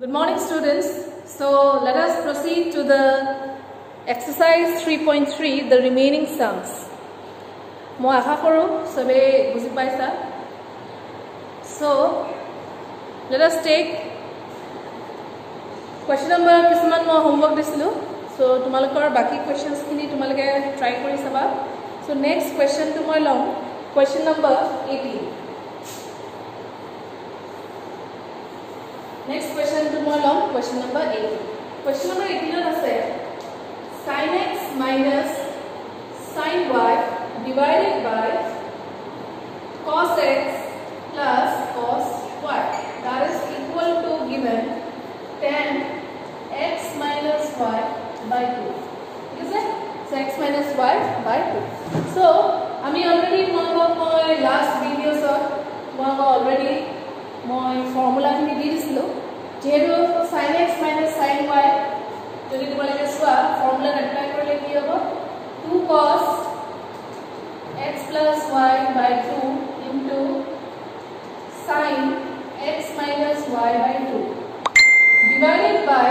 Good morning, students. So let us proceed to the exercise 3.3, the remaining sums. Moi acha koru sobe buji paisa. So let us take question number kisuman moi homework disilu. So tumalokor baki questions kini tumalage try kori saba. So next question to moi long question number 18. Next question to more long, question number 18. Question number 18 is sin x minus sin y divided by cos x plus cos y. That is equal to given tan x minus y by 2. Is it? So x minus y by 2. So, I already my last video already my formula kini di dislo jehetu sin x minus sin y jodi tumalake swa formula apply korle ki hobo 2 cos x plus y by 2 into sin x minus y by 2 divided by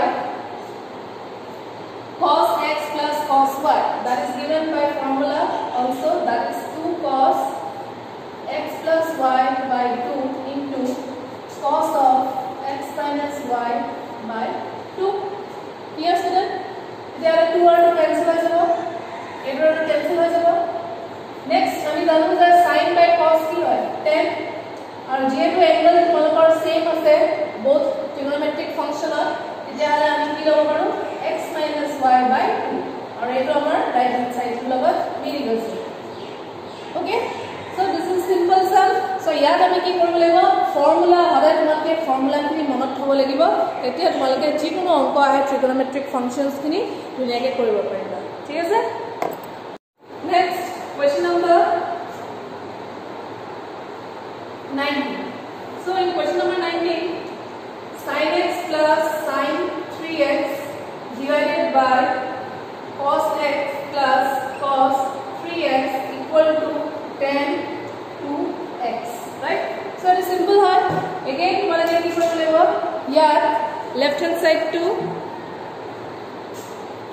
cos x plus cos y, that is given by formula also, that is 2 cos x plus y by 2 into cos of x minus y by 2. Here student, there are 2 to cancel ho jabo, 8 to cancel ho jabo. Next ami janu je sin by cos ki hoy tan aur jehetu angle tomolokor same ase both trigonometric function or tejale ami ki lobo paru x minus y by 2 aur eto amar right hand side logot mili goise. Okay, so this is simple sum. So ইয়াত আমি কি কৰিব লাগিব formula হৰে তোমালকে formula খিনি মনত থব লাগিব এতিয়া তোমালকে যিকোনো অংক আহে ট্ৰিগোনোমেট্ৰিক ফাংচনস খিনি ধুনিয়াকে কৰিব পাৰিবা ঠিক আছে next question number 19 so in question number 19 sin x plus sin 3x divided by cos x plus cos 3x equal to tan 2x, right? So it is simple hai. Again, tumhara ki kori lebo. Here, left hand side to.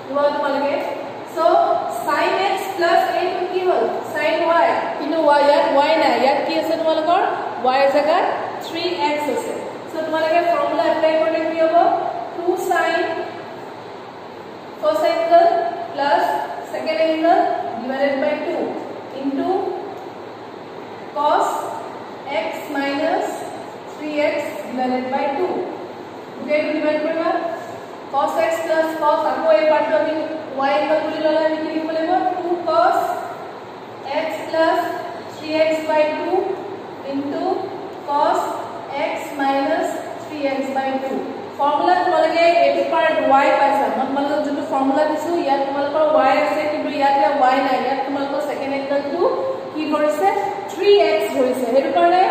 Tumhara so sin x plus a to ki hol sin y. Kinu y yat y na yat ki ase tumhara y jaga 3x ase. So tumhara formula apply korle ki hobo 2 sin first angle plus second angle divided by 2 into cos x minus 3x divided by 2. Okay, divide koriba cos x plus cos ako ei part to ami y angle kori lola ami ki bolebo 2 cos x plus 3x by 2 into cos x minus 3x by 2. Formula tumalage etu part y paisa matlab jotu formula disu yat tumalakor y ase kintu yat y na yat tumalakor second angle to ki horise 3x hoise hetu karone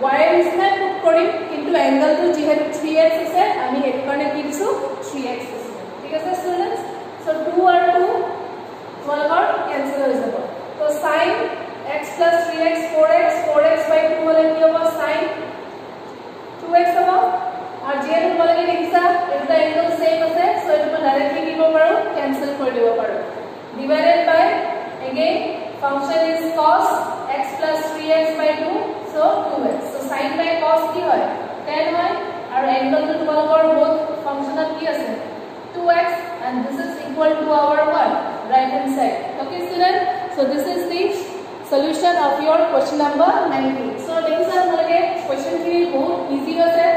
y is na put korim kintu angle to jehetu 3x ase ami hetu karone ki disu 3x ase thik ase students so 2 और 2 tumalakor cancel ho jabo so sin x plus 3x 4x by 2 hole ki hobo sin 2x hobo और jehetu tumalage dekhisa eta angle same ase so etu ma directly ki hobo paru cancel kori dibo paru divided by again function is cos x plus 3x by 2 so 2x so sin by cos ki hoy tan hoy aur angle to tumalokor both function ki ase 2x and this is equal to our what right hand side. Okay student, so this is the solution of your question number 19. So dekisa tumalage question kini bahut easy ase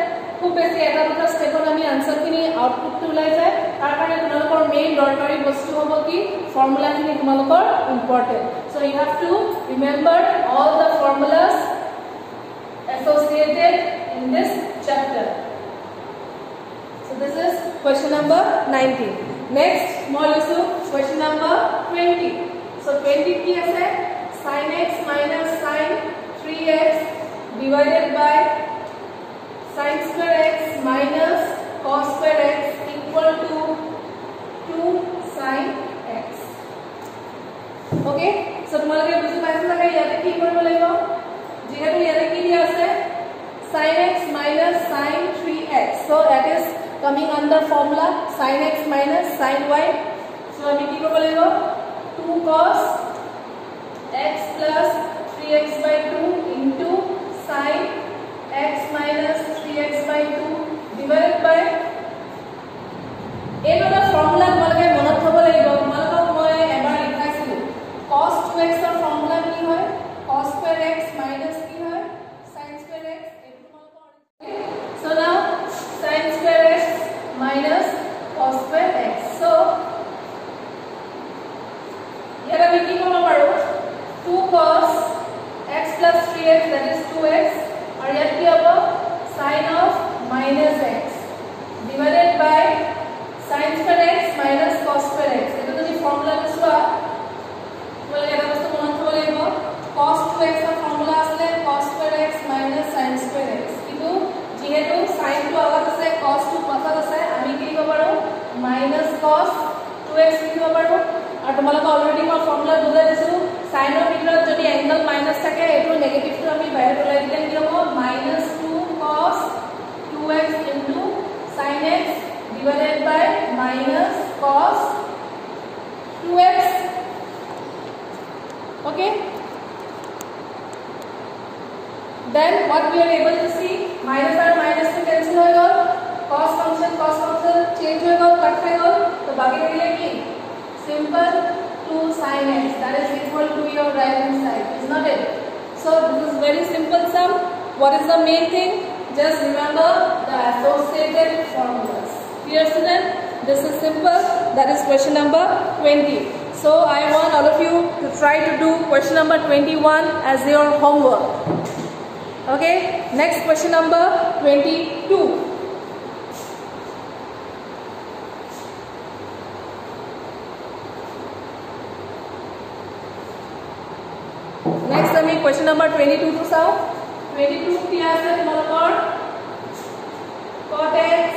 খুব বেশি এটা দুটা স্টেপত আমি answer খিনি output two ওলাই যায় তাৰ কাৰণে তোমালোকৰ মেইন দৰকাৰী বস্তু হ'ব কি ফৰ্মুলা খিনি তোমালোকৰ important so you have to remember all the formulas associated in this chapter. So this is question number 19. Next মই লৈছো question number 20. So 20 কি আছে sin x minus sin 3x divided by sin square x minus cos square x equal to 2 sin x. Okay, so tumalage buji paisa lage yate ki koribo lagibo jehetu yate ki dia ase sin x minus sin 3x so that is coming under formula sin x minus sin y. So আমি কি কৰিব লাগিব 2 cos x plus 3x by 2 into sin x minus 3x by 2 divided by এইটো formula তোমালোকে মনত থব লাগিব। তোমালোকক মই এবাৰ লিখাইছিলো cos 2x ৰ ফৰ্মুলা কি হয় cos square x minus কি হয় sin square x এইটো তোমালোকৰ so now sin square x minus cos square x so here we কি কৰিব পাৰো 2 cos x plus 3x that is 2x और यार কি হ'ব sin of minus x divided by sin square x minus cos square x এটো যদি formula চোৱা বলে এটা বস্তু মনত থব লাগিব cos 2x ৰ ফর্মুলা আছে cos square x minus sin square x কিন্তু যেহেতু sin টো আগত আছে cos টো পাছত আছে আমি কি লিখিব পাৰো minus cos 2x লিখিব পাৰো আৰু তোমালোকে অলৰেডি মই ফৰ্মুলা বুজাই দিছো sin ৰ ভিতৰত যদি এংগল মাইনাস থাকে এটো নেগেটিভটো আমি বাহিৰ ওলাই দিলে কি হ'ব -2 cos 2x into sin x divided by minus cos 2x okay then what we are able to see minus और minus to cancel हो गया cos function change हो गया कट हो गया तो बाकी रह गया कि simple 2 sin x that is equal to your right hand side is not it so this is very simple sum what is the main thing just remember the associated formulas clear student this is simple that is question number 20 so I want all of you to try to do question number 21 as your homework okay next question number 22 next আমি question number 22 to solve 22 কি আছে তোমালোকৰ cot x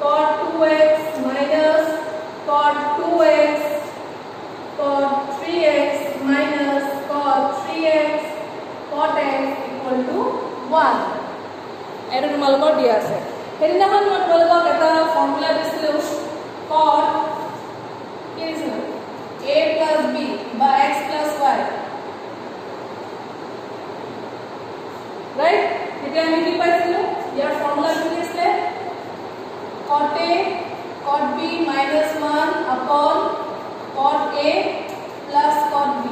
cot 2x minus cot 2x cot 3x minus cot 3x cot x equal to 1 এটো তোমালোকৰ দিয়া আছে হেদিনাখন মই তোমালোকক এটা ফৰ্মুলা দিছিলো cot কি দিছিল a plus b বা x plus y right এটা আমি কি পাইছিলো ইয়াৰ ফৰ্মুলা কি আছে cot a cot b minus 1 upon cot a plus cot b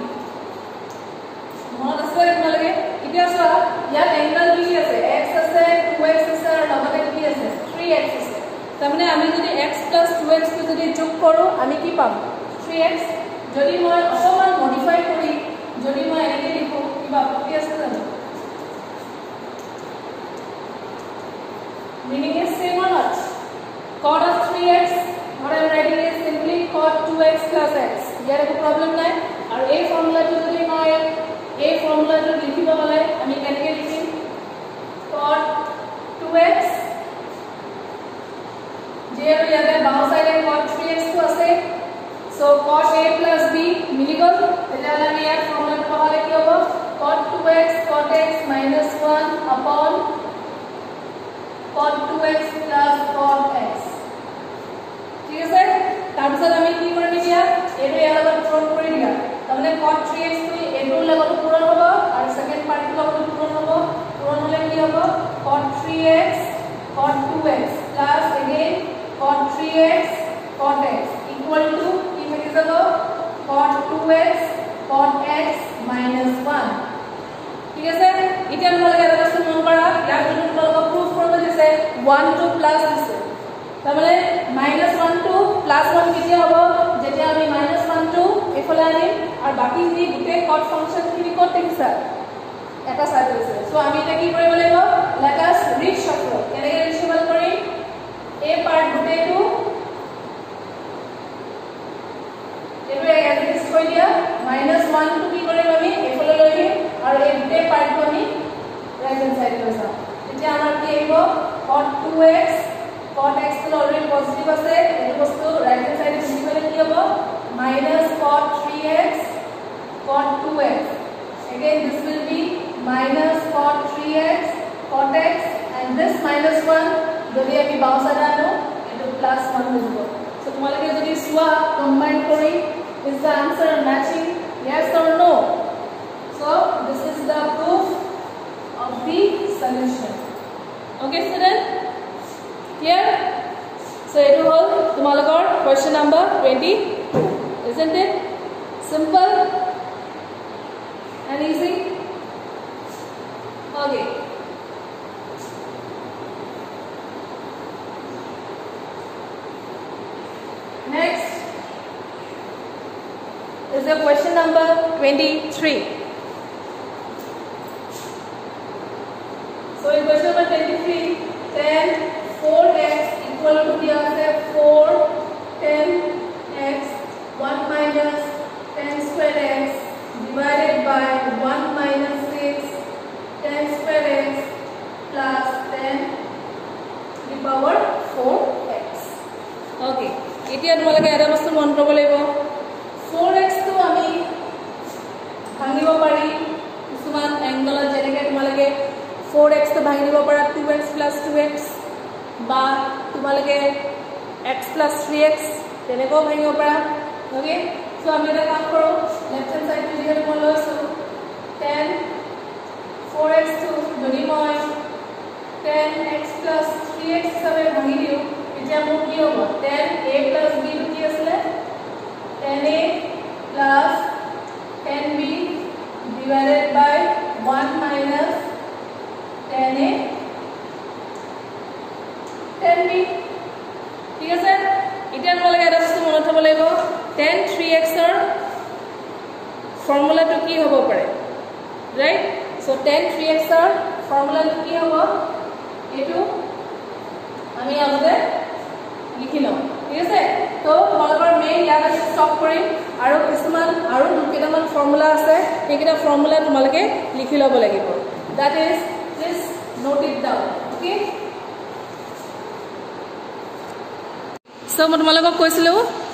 মনত আছে তোমালোকে এতিয়া চোৱা ইয়াত এংগল কি আছে x আছে 2x আছে আৰু লগতে কি আছে 3x আছে তাৰমানে আমি যদি x plus 2x টো যদি যোগ কৰো আমি কি পাম 3x যদি মই অকমান মডিফাই কৰি যদি মই এনেকে লিখো কিবা আপত্তি আছে জানো meaning is same or not cot of 3x what I am writing is simply cot 2x plus x here a problem নাই আৰু এই ফৰ্মুলাটো যদি মই এই ফৰ্মুলাটো লিখিব হলে আমি কেনেকৈ লিখিম cot 2x যেহেতু ইয়াতে বাও সাইডে cot 3x টো আছে so cot a plus b মিলি গল তেতিয়াহলে আমি ইয়াৰ ফৰ্মুলাটো পালে কি হ'ব cot 2x cot x minus 1 upon cot 2x plus cot x ঠিক আছে তাৰপিছত আমি কি কৰিম এতিয়া এটো ইয়াৰ লগত পূৰণ কৰি দিয়া তাৰমানে cot 3x টো এটোৰ লগত পূৰণ হ'ব আৰু সেকেন্ড পাৰ্টৰ লগত পূৰণ হ'ব পূৰণ হলে কি হ'ব cot 3x cot 2x plus again cot 3x cot x equal to কি থাকি যাব cot 2x cot x minus 1 ঠিক আছে এতিয়া তোমালোকে এটা বস্তু মন কৰা ইয়াৰ জন্য তোমালোকক প্ৰুফ কৰিব দিছে 1 to প্লাস দিছে তাৰমানে -1 to +1 কেতিয়া হ'ব যেতিয়া আমি -1 to এফালে আনিম আৰু বাকি যি গুটে cot ফাংচন খিনি কত দেখিছা এটা সাইড আছে সো আমি এটা কি কৰিব লাগিব let us reshuffle কেনেকৈ ৰিশফল কৰিম a পাৰ্ট গুটেটো এটো এজ ইট ইজ কৰি দিয়া -1 to কি কৰিম আমি এফালে লৈ আহিম আৰু এই গুটে পাৰ্টটো আমি ৰাইট হ্যান্ড সাইড লৈ যাম এতিয়া আমাৰ কি আহিব cot 2x cot x তো অলৰেডি পজিটিভ আছে এটো বস্তু ৰাইট হ্যান্ড সাইডে লিখিলে কি হ'ব -cot 3x cot 2x again this will be -cot 3x cot x and this -1 যদি আমি বাও সাইডে আনো 1 হৈ যাব সো তোমালোকে যদি সোৱা কম্বাইন কৰি is the answer matching yes or no so this is the proof of the solution okay student clear so it will tumalokor question number 22 isn't it simple and easy okay next is the question number 23 so in question number 23 10 4x equal to the answer 4 10x 1 minus 10 square x divided by 1 minus 6 10 square x plus 10 to the power 4x okay এতিয়া তোমালোকে এটা বস্তু মন কৰিব লাগিব 4x তো আমি ভাঙিব পাৰি কিছুমান এংগলত যেনেকৈ তোমালোকে 4x তো ভাঙি দিব পাৰা 2x plus 2x বা তোমালোকে x plus 3x তেনেকৈ ভাঙিব পাৰা ওকে সো আমি এটা কাম কৰো লেফট হ্যান্ড সাইড টু যিহেতু মই লৈছো 10 4x তো যদি মই 10x plus 3x হিচাপে ভাঙি দিওঁ এতিয়া মোৰ কি হ'ব 10a plus b টো কি আছিল 10a plus 10b divided by 1 minus 10a 10b ঠিক আছে এতিয়া তোমালোকে এটা বস্তু মনত থব লাগিব 10 3x ৰ ফৰ্মুলাটো কি হ'ব পাৰে ৰাইট সো 10 3x ৰ ফৰ্মুলাটো কি হ'ব এটো আমি আগতে লিখি লওঁ ঠিক আছে তো তোমালোকৰ মেইন ইয়াত স্টপ কৰিম আৰু কিছুমান আৰু দুকেইটামান ফৰ্মুলা আছে সেইকেইটা ফৰ্মুলা তোমালোকে লিখি ল'ব লাগিব that is please note it down okay so মই তোমালোকক কৈছিলো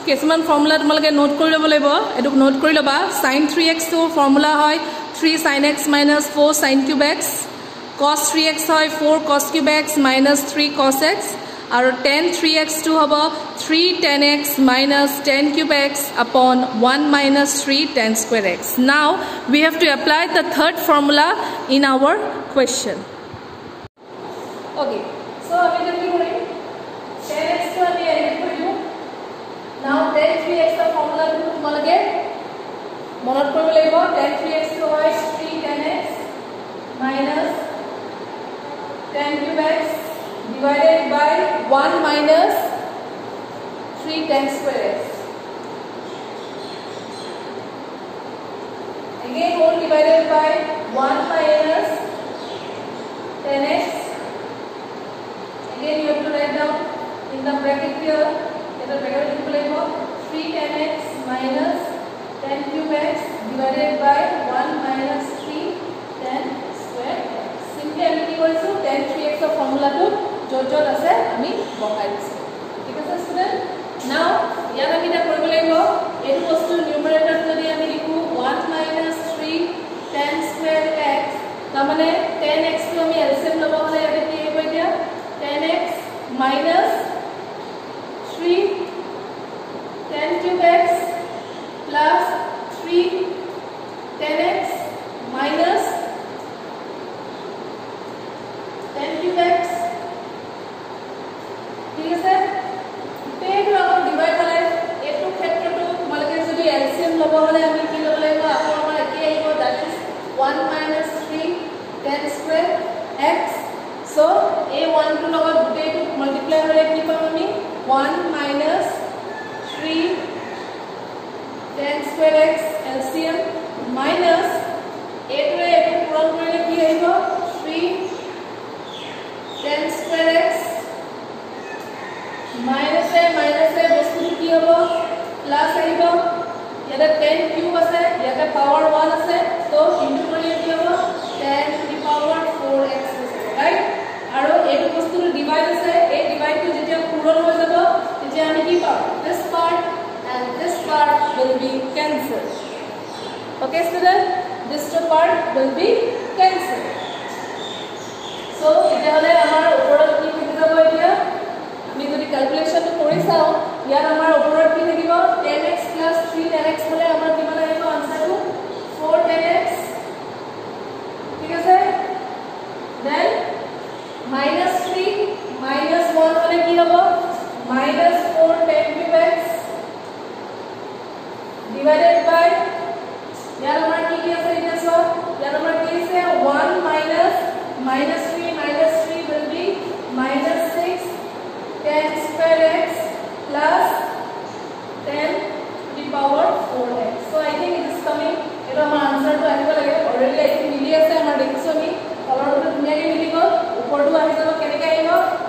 কিছুমান ফৰ্মুলা তোমালোকে নোট কৰি ল'ব লাগিব এটো নোট কৰি ল'বা sin 3x ৰ ফৰ্মুলা হয় 3 sin x minus 4 sin cube x cos 3x হয় 4 cos cube x minus 3 cos x और 10 3x to होगा 3 10x minus 10 cube x upon 1 minus 3 10 square x. Now we have to apply the third formula in our question. Okay, so we will be doing 10x to we add for you. Now 10 3x the formula to तुम्हारे मोनोट कर लेगा 10 3x to है 3 10x minus 10 cube x divided by 1 minus 3 10 square x. Again whole divided by 1 minus 10x. Again you have to write down in the bracket here. The bracket will be 3 10x minus 10 cube x divided by 1 minus 3 10 square x. Simply I will equal to 10 3x of formula to jot আছে আমি বহাই দিছো ঠিক আছে student নাও ইয়াত আমি এটা কৰিব লাগিব এই বস্তু নিউমাৰেটৰ যদি আমি লিখো 1 minus 3 10 square x তাৰ মানে 10x টো আমি এলসিএম লব হলে ইয়াতে কি হ'ব এতিয়া 10x minus 3 10 cube x plus 3 10x minus 10 cube x ठीक है पेटो आप डिवाइड হলে এটো ক্ষেত্রটো তোমালকে যদি এলসিএম লব হলে আমি কি লব লাগিব আপো আমাৰ একে আহিব that is 1 minus 3 10 square x so a1 to লগত দুটেটো মাল্টিপ্লাই হলে কি পাম আমি 1 minus 3 10 square x LCM minus a2 এটো পূরণ কৰিলে কি আহিব 3 10 square x minus a বস্তু কি হ'ব প্লাস আহিব ইয়াতে 10 কিউব আছে ইয়াতে পাওয়ার 1 আছে তো ইনটু কৰিলে কি হ'ব 10 to the power 4x right আৰু এইটো বস্তুৰ ডিভাইড আছে এই ডিভাইডটো যেতিয়া পূৰণ হৈ যাব তেতিয়া আমি কি পাম this part and this part will be cancelled okay student this two part will be cancelled so এতিয়া হলে আমাৰ ওপৰত কি হৈ যাব এতিয়া আমি যদি ক্যালকুলেশনটো কৰি চাও ইয়াত আমাৰ ওপৰত কি থাকিব 10x + 3 10x হলে আমাৰ কিমান আহিব আনসাৰটো 4 10x ঠিক আছে দেন -3 -1 হলে কি হ'ব -4 10x divided by यार हमारा की আছে এটা সব यार हमारा কি আছে 1 -3 will be -6 10 square x plus 10 to the power 4x so I think it is coming এটা আমাৰ আনসাৰটো আহিব লাগে অলৰেডি আই থিং মিলি আছে আমাৰ দেখিছো আমি তলৰটো ধুনীয়াকৈ মিলি গ'ল ওপৰটো আহি যাব কেনেকৈ আহিব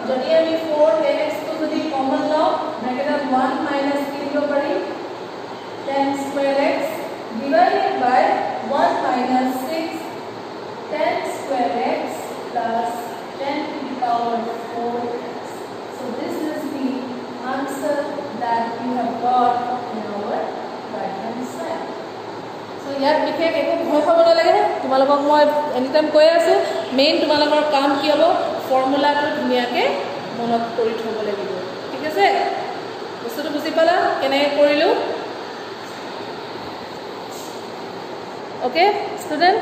যদি আমি 4 10x টো যদি কমন লওঁ ব্ৰেকেটত 1 মাইনাস কি দিব পাৰি 10 square x divided by 1 minus 6 10 square x plus 10 to the power 4x. So this is the answer that we have got in our right hand side. So ইয়াত বিশেষ একো ভয় খাব নালাগে তোমালোকক মই এনিটাইম কৈ আছো মেইন তোমালোকৰ কাম কি হ'ব ফৰ্মুলাটো ধুনীয়াকৈ মনত কৰি থব লাগিব ঠিক আছে বস্তুটো বুজি পালা কেনেকৈ কৰিলো Okay, student?